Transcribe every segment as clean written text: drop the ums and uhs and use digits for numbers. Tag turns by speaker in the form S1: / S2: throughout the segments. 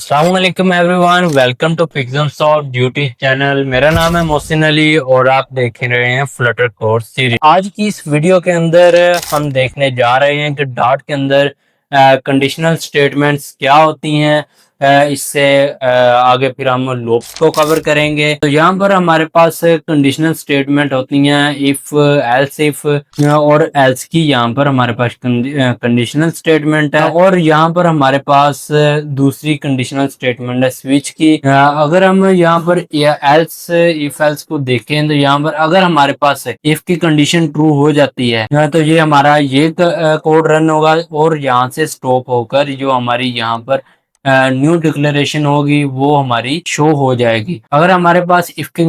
S1: अस्सलाम वालेकुम everyone, welcome to Pixon Soft Duty channel. मेरा नाम है मोहसिन अली और आप देख रहे हैं फ्लटर कोर्स सीरीज। आज की इस वीडियो के अंदर हम देखने जा रहे हैं कि डॉट के अंदर कंडीशनल स्टेटमेंट्स क्या होती हैं। इससे आगे फिर हम लूप्स को कवर करेंगे। तो यहाँ पर हमारे पास कंडीशनल स्टेटमेंट होती हैं इफ, एल्स इफ और एल्स की। यहाँ पर हमारे पास कंडीशनल स्टेटमेंट है और यहाँ पर हमारे पास दूसरी कंडीशनल स्टेटमेंट है स्विच की। अगर हम यहाँ पर एल्स इफ एल्स को देखें तो यहाँ पर अगर हमारे पास इफ की कंडीशन ट्रू हो जाती है तो ये हमारा ये कोड रन होगा और यहाँ से स्टॉप होकर जो हमारी यहाँ पर न्यू डिक्लेरेशन होगी वो हमारी शो हो जाएगी। अगर हमारे पास इफ की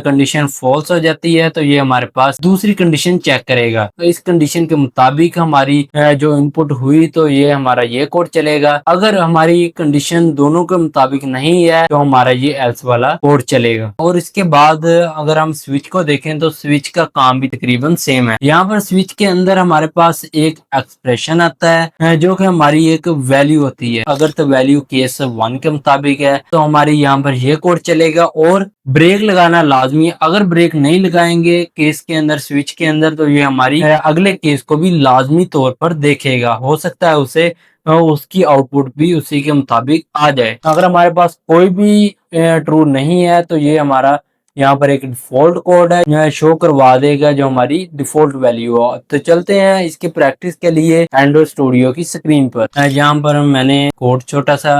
S1: कंडीशन फॉल्स हो जाती है तो ये हमारे पास दूसरी कंडीशन चेक करेगा। तो इस कंडीशन के मुताबिक हमारी जो इनपुट हुई तो ये हमारा ये कोड चलेगा। अगर हमारी कंडीशन दोनों के मुताबिक नहीं है तो हमारा ये एल्स वाला कोड चलेगा। और इसके बाद अगर हम स्विच को देखें तो स्विच का काम भी तकरीबन सेम है। यहाँ पर स्विच के अंदर हमारे पास एक एक्सप्रेशन आता है जो कि हमारी एक वैल्यू होती है। अगर तो वैल्यू केस 1 के मुताबिक है तो हमारी यहाँ पर ये कोड चलेगा और ब्रेक लगाना लाजमी है। अगर ब्रेक नहीं लगाएंगे केस के अंदर, स्विच के अंदर, तो ये हमारी अगले केस को भी लाजमी तौर पर देखेगा। हो सकता है उसे उसकी आउटपुट भी उसी के मुताबिक आ जाए। अगर हमारे पास कोई भी ट्रू नहीं है तो ये हमारा यहाँ पर एक डिफॉल्ट कोड है शो करवा देगा जो हमारी डिफॉल्ट वैल्यू हो। तो चलते हैं इसके प्रैक्टिस के लिए एंड्रॉइड स्टूडियो की स्क्रीन पर। यहाँ पर मैंने कोड छोटा सा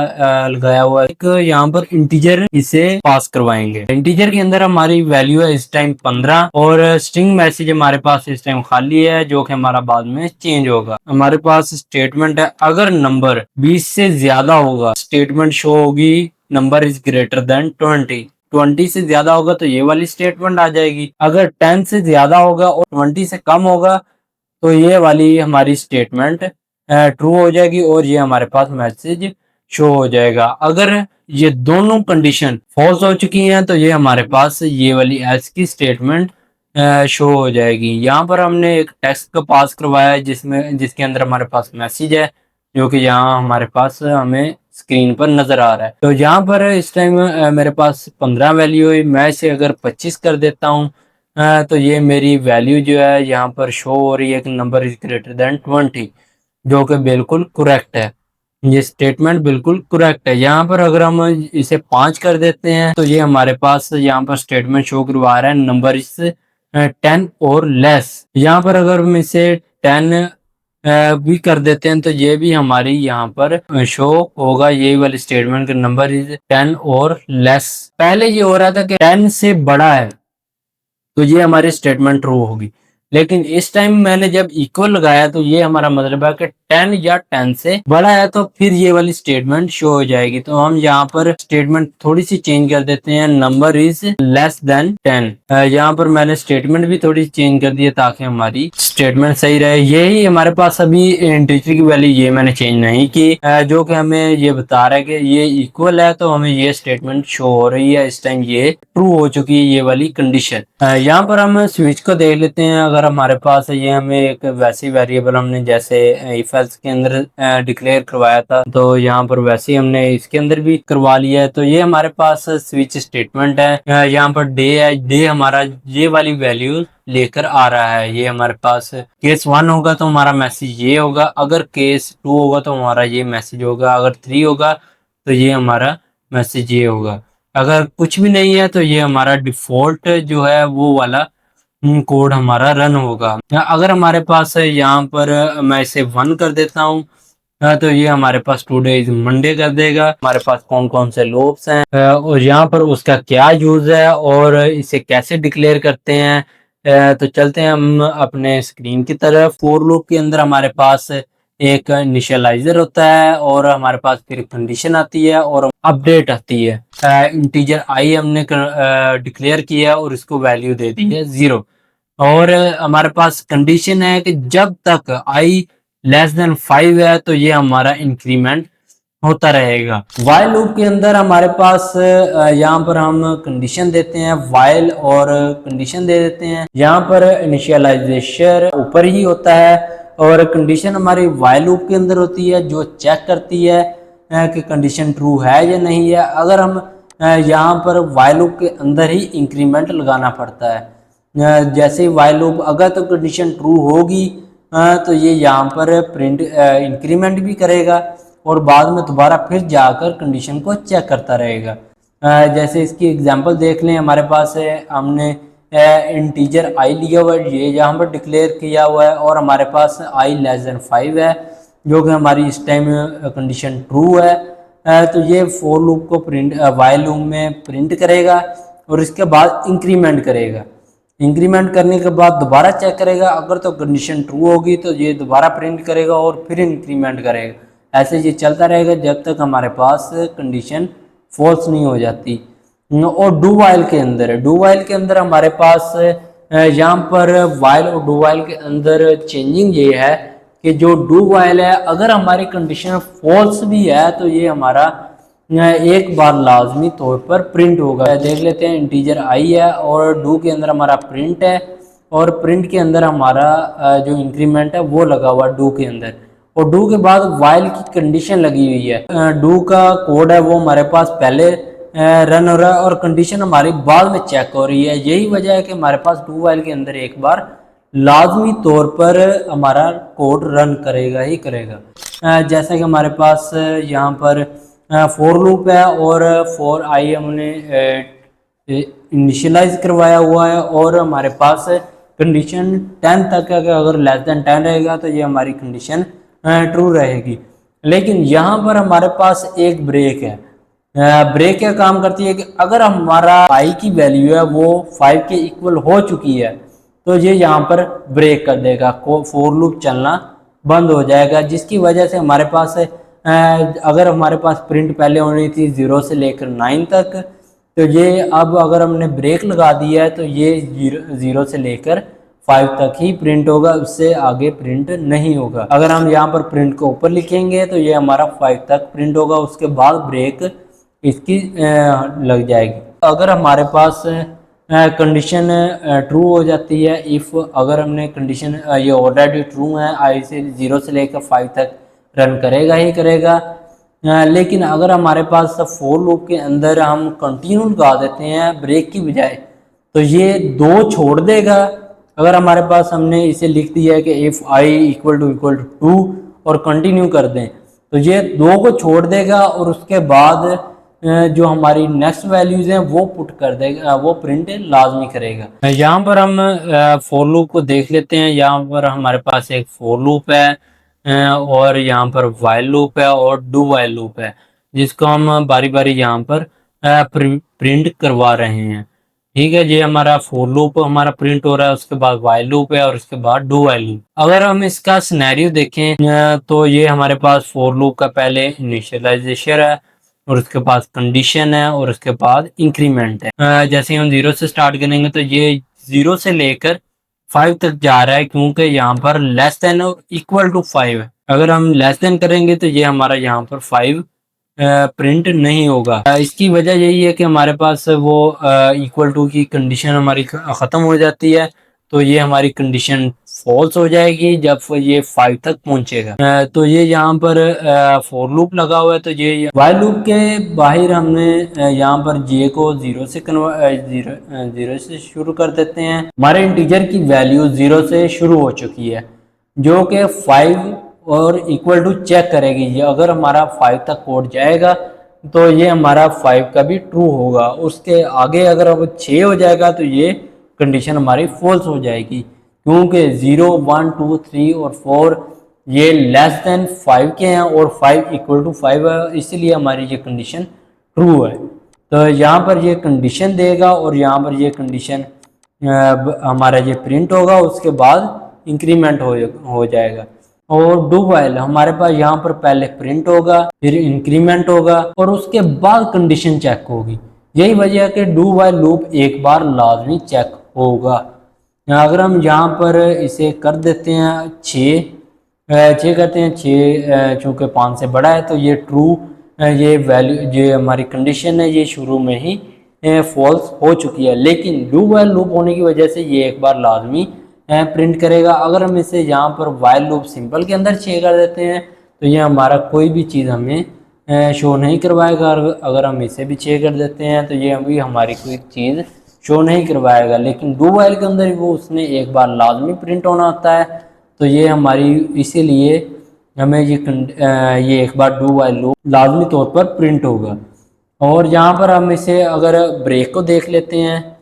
S1: लगाया हुआ है। एक यहाँ पर इंटीजर इसे पास करवाएंगे। इंटीजर के अंदर हमारी वैल्यू है इस टाइम 15 और स्ट्रिंग मैसेज हमारे पास इस टाइम खाली है जो कि हमारा बाद में चेंज होगा। हमारे पास स्टेटमेंट है अगर नंबर 20 से ज्यादा होगा स्टेटमेंट शो होगी नंबर इज ग्रेटर देन 20 से ज्यादा होगा तो ये वाली स्टेटमेंट आ जाएगी। अगर 10 से ज्यादा होगा और 20 से कम होगा तो ये वाली हमारी स्टेटमेंट ट्रू हो जाएगी और ये हमारे पास मैसेज शो हो जाएगा। अगर ये दोनों कंडीशन फॉल्स हो चुकी हैं तो ये हमारे पास ये वाली एल्स की स्टेटमेंट शो हो जाएगी। यहाँ पर हमने एक टेक्स्ट का पास करवाया है जिसके अंदर हमारे पास मैसेज है जो कि यहाँ हमारे पास हमें स्क्रीन पर नजर आ रहा है। तो यहाँ पर इस टाइम मेरे पास 15 वैल्यू है। मैं इसे अगर 25 कर देता हूँ तो ये मेरी वैल्यू जो है यहाँ पर शो हो रही है कि नंबर इज ग्रेटर देन 20, जो कि बिल्कुल करेक्ट है। ये स्टेटमेंट बिल्कुल करेक्ट है। यहाँ पर अगर हम इसे 5 कर देते हैं तो ये हमारे पास यहाँ पर स्टेटमेंट शो करवा रहा है नंबर इज 10 और लेस। यहाँ पर अगर हम इसे 10 भी कर देते हैं तो ये भी हमारी यहाँ पर शो होगा यही वाली स्टेटमेंट के नंबर इज 10 और लेस। पहले ये हो रहा था कि 10 से बड़ा है तो ये हमारी स्टेटमेंट ट्रू होगी, लेकिन इस टाइम मैंने जब इक्वल लगाया तो ये हमारा मतलब है कि 10 या 10 से बड़ा है तो फिर ये वाली स्टेटमेंट शो हो जाएगी। तो हम यहाँ पर स्टेटमेंट थोड़ी सी चेंज कर देते हैं नंबर इज लेस देन 10। यहाँ पर मैंने स्टेटमेंट भी थोड़ी चेंज कर दी है ताकि हमारी स्टेटमेंट सही रहे। यही हमारे पास अभी इंटीजर की वैल्यू ये मैंने चेंज नहीं की जो कि हमें ये बता रहा है कि ये इक्वल है तो हमें ये स्टेटमेंट शो हो रही है। इस टाइम ये ट्रू हो चुकी है ये वाली कंडीशन। यहाँ पर हम स्विच को देख लेते हैं। अगर हमारे पास ये हमें एक वैसी वेरिएबल हमने जैसे इफ एल्स के अंदर डिक्लेयर करवाया था तो यहाँ पर वैसे ही हमने इसके अंदर भी करवा लिया है। तो ये हमारे पास स्विच स्टेटमेंट है। यहाँ पर डे है, डे हमारा ये वाली वैल्यू लेकर आ रहा है। ये हमारे पास केस 1 होगा तो हमारा मैसेज ये होगा, अगर केस 2 होगा तो हमारा ये मैसेज होगा, अगर 3 होगा तो ये हमारा मैसेज ये होगा। अगर कुछ भी नहीं है तो ये हमारा डिफॉल्ट जो है वो वाला कोड हमारा रन होगा। अगर हमारे पास यहाँ पर मैं इसे 1 कर देता हूँ तो ये हमारे पास टुडे इज मंडे कर देगा। हमारे पास कौन कौन से लूप्स हैं और यहाँ पर उसका क्या यूज है और इसे कैसे डिक्लेयर करते हैं। तो चलते हैं हम अपने स्क्रीन की तरफ। फॉर लूप के अंदर हमारे पास एक इनिशियलाइजर होता है और हमारे पास फिर कंडीशन आती है और अपडेट आती है। इंटीजर आई हमने डिक्लेयर किया और इसको वैल्यू दे दी है 0 और हमारे पास कंडीशन है कि जब तक आई लेस देन 5 है तो ये हमारा इंक्रीमेंट होता रहेगा। वाइल लूप के अंदर हमारे पास यहाँ पर हम कंडीशन देते हैं वाइल और कंडीशन दे देते हैं। यहाँ पर इनिशियलाइजेशन ऊपर ही होता है और कंडीशन हमारी वाइल लूप के अंदर होती है जो चेक करती है
S2: कि कंडीशन ट्रू है या नहीं है। अगर हम यहाँ पर वाइल लूप के अंदर ही इंक्रीमेंट लगाना पड़ता है। जैसे वाइल लूप अगर तो कंडीशन ट्रू होगी तो ये यहाँ पर प्रिंट इंक्रीमेंट भी करेगा और बाद में दोबारा फिर जाकर कंडीशन को चेक करता रहेगा। जैसे इसकी एग्जांपल देख लें, हमारे पास है, हमने इंटीजर आई लिया हुआ है, ये यहाँ पर डिक्लेयर किया हुआ है और हमारे पास आई लेस देन 5 है, जो कि हमारी इस टाइम कंडीशन ट्रू है। तो ये फोर लूप को प्रिंट वाइल लूप में प्रिंट करेगा और इसके बाद इंक्रीमेंट करेगा। इंक्रीमेंट करने के बाद दोबारा चेक करेगा, अगर तो कंडीशन ट्रू होगी तो ये दोबारा प्रिंट करेगा और फिर इंक्रीमेंट करेगा। ऐसे ये चलता रहेगा जब तक हमारे पास कंडीशन फॉल्स नहीं हो जाती। और डू वाइल के अंदर है, डू वाइल के अंदर हमारे पास यहाँ पर वाइल और डू वाइल के अंदर चेंजिंग ये है कि जो डू वाइल है अगर हमारी कंडीशन फॉल्स भी है तो ये हमारा एक बार लाजमी तौर पर प्रिंट होगा। देख लेते हैं, इंटीजर आई है और डू के अंदर हमारा प्रिंट है और प्रिंट के अंदर हमारा जो इंक्रीमेंट है वो लगा हुआ डू के अंदर, और डू के बाद वाइल की कंडीशन लगी हुई है। डू का कोड है वो हमारे पास पहले रन हो रहा है और कंडीशन हमारी बाद में चेक हो रही है। यही वजह है कि हमारे पास डू वाइल के अंदर एक बार लाजमी तौर पर हमारा कोड रन करेगा ही करेगा। जैसा कि हमारे पास यहाँ पर फोर लूप है और फोर आई हमने इनिशियलाइज करवाया हुआ है और हमारे पास कंडीशन 10 तक है कि अगर लेस देन 10 रहेगा तो ये हमारी कंडीशन ट्रू रहेगी। लेकिन यहाँ पर हमारे पास एक ब्रेक है। ब्रेक क्या काम करती है कि अगर हमारा आई की वैल्यू है वो 5 के इक्वल हो चुकी है तो ये यहाँ पर ब्रेक कर देगा, फोर लूप चलना बंद हो जाएगा, जिसकी वजह से हमारे पास अगर हमारे पास प्रिंट पहले होनी थी 0 से लेकर 9 तक, तो ये अब अगर हमने ब्रेक लगा दिया है तो ये 0 से लेकर 5 तक ही प्रिंट होगा, उससे आगे प्रिंट नहीं होगा। अगर हम यहाँ पर प्रिंट को ऊपर लिखेंगे तो ये हमारा 5 तक प्रिंट होगा, उसके बाद ब्रेक इसकी लग जाएगी। अगर हमारे पास कंडीशन ट्रू हो जाती है, इफ़ अगर हमने कंडीशन ये ऑलरेडी ट्रू है, आई से 0 से लेकर 5 तक रन करेगा ही करेगा। लेकिन अगर हमारे पास फोर लूप के अंदर हम कंटिन्यू लगा देते हैं ब्रेक की बजाय तो ये 2 छोड़ देगा। अगर हमारे पास हमने इसे लिख दिया है कि इफ़ आई इक्वल टू 2 और कंटिन्यू कर दें तो ये 2 को छोड़ देगा और उसके बाद जो हमारी नेक्स्ट वैल्यूज हैं वो पुट कर देगा, वो प्रिंट लाजमी करेगा। यहाँ पर हम फोर लूप को देख लेते हैं। यहाँ पर हमारे पास एक फोर लूप है और यहाँ पर वाइल लूप है और डू वाइल लूप है, जिसको हम बारी बारी यहाँ पर प्रिंट करवा रहे हैं। ठीक है, ये हमारा फोर लूप हमारा प्रिंट हो रहा है, उसके बाद वाइल लूप है और उसके बाद डू वाइल लूप। अगर हम इसका सिनेरियो देखें तो ये हमारे पास फोर लूप का पहले इनिशियलाइजेशन है और उसके पास कंडीशन है और उसके बाद इंक्रीमेंट है। जैसे हम 0 से स्टार्ट करेंगे तो ये 0 से लेकर 5 तक जा रहा है, क्योंकि यहाँ पर लेस देन और इक्वल टू 5 है। अगर हम लेस देन करेंगे तो ये हमारा यहाँ पर 5 प्रिंट नहीं होगा। इसकी वजह यही है कि हमारे पास वो इक्वल टू की कंडीशन हमारी ख़त्म हो जाती है, तो ये हमारी कंडीशन फॉल्स हो जाएगी जब ये 5 तक पहुंचेगा। तो ये यहाँ पर फोर लूप लगा हुआ है, तो ये वाइल लूप के बाहर हमने यहाँ पर जे को 0 से शुरू कर देते हैं। हमारे इंटीजर की वैल्यू 0 से शुरू हो चुकी है, जो कि 5 और इक्वल टू चेक करेगी। ये अगर हमारा 5 तक कोड जाएगा तो ये हमारा 5 का भी ट्रू होगा। उसके आगे अगर अब 6 हो जाएगा तो ये कंडीशन हमारी फॉल्स हो जाएगी, क्योंकि 0, 1, 2, 3 और 4 ये लेस देन 5 के हैं और 5 इक्वल टू 5 है, इसलिए हमारी ये कंडीशन ट्रू है। तो यहाँ पर ये कंडीशन देगा और यहाँ पर ये कंडीशन हमारा ये प्रिंट होगा, उसके बाद इंक्रीमेंट हो जाएगा। और डू वाइल हमारे पास यहाँ पर पहले प्रिंट होगा, फिर इंक्रीमेंट होगा और उसके बाद कंडीशन चेक होगी। यही वजह है कि डू वाइल लूप एक बार लाजमी चेक होगा। अगर हम यहाँ पर इसे कर देते हैं 6 करते हैं, 6 चूँकि 5 से बड़ा है तो ये ट्रू, ये वैल्यू ये हमारी कंडीशन है ये शुरू में ही फॉल्स हो चुकी है। लेकिन डू वाइल लूप होने की वजह से ये एक बार लाजमी प्रिंट करेगा। अगर हम इसे यहाँ पर वाइल लूप सिंपल के अंदर 6 कर देते हैं तो ये हमारा कोई भी चीज़ हमें शो नहीं करवाएगा। अगर हम इसे भी चेक कर देते हैं तो ये अभी हमारी कोई चीज़ शो नहीं करवाएगा। लेकिन डू वाइल के अंदर वो उसने एक बार लाजमी प्रिंट होना होता है, तो ये हमारी इसीलिए हमें ये एक बार डू वाइल लूप लाजमी तौर पर प्रिंट होगा। और यहाँ पर हम इसे अगर ब्रेक को देख लेते हैं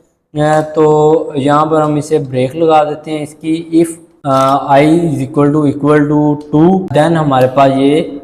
S2: तो यहाँ पर हम इसे ब्रेक लगा देते हैं इसकी, if I is equal to two, then हमारे पास ये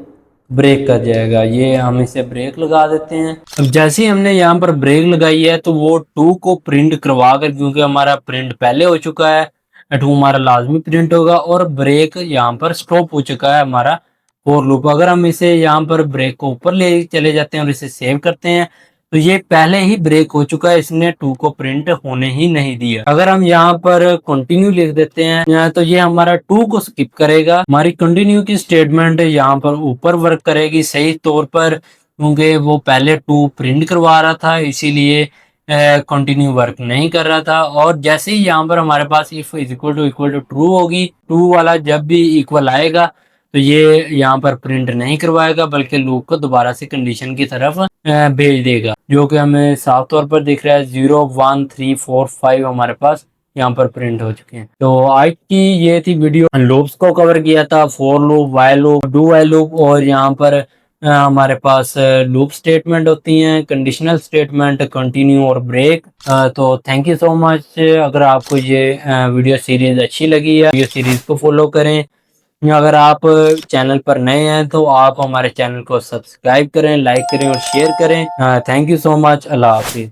S2: ब्रेक कर जाएगा। ये हम इसे ब्रेक लगा देते हैं। अब जैसे ही हमने यहाँ पर ब्रेक लगाई है तो वो टू को प्रिंट करवा कर, क्योंकि हमारा प्रिंट पहले हो चुका है, टू हमारा लाजमी प्रिंट होगा, और ब्रेक यहाँ पर स्टॉप हो चुका है हमारा फॉर लूप। अगर हम इसे यहाँ पर ब्रेक को ऊपर ले चले जाते हैं और इसे सेव करते हैं तो ये पहले ही ब्रेक हो चुका है, इसने टू को प्रिंट होने ही नहीं दिया। अगर हम यहाँ पर कंटिन्यू लिख देते हैं तो ये हमारा टू को स्किप करेगा। हमारी कंटिन्यू की स्टेटमेंट यहाँ पर ऊपर वर्क करेगी सही तौर पर, क्योंकि वो पहले टू प्रिंट करवा रहा था, इसीलिए कंटिन्यू वर्क नहीं कर रहा था। और जैसे ही यहाँ पर हमारे पास if is equal to true होगी, ट्रू वाला जब भी इक्वल आएगा तो ये यहाँ पर प्रिंट नहीं करवाएगा, बल्कि लूप को दोबारा से कंडीशन की तरफ भेज देगा, जो कि हमें साफ तौर पर दिख रहा है। 0 1 3 4 5 हमारे पास यहाँ पर प्रिंट हो चुके हैं। तो आज की ये थी वीडियो, लूप्स को कवर किया था, for loop, while loop, do while loop, और यहाँ पर हमारे पास लूप स्टेटमेंट होती हैं, कंडीशनल स्टेटमेंट, कंटिन्यू और ब्रेक। तो थैंक यू सो मच। अगर आपको ये वीडियो सीरीज अच्छी लगी है, वीडियो सीरीज को फॉलो करें। अगर आप चैनल पर नए हैं तो आप हमारे चैनल को सब्सक्राइब करें, लाइक करें और शेयर करें। Thank you so much. Allah Hafiz.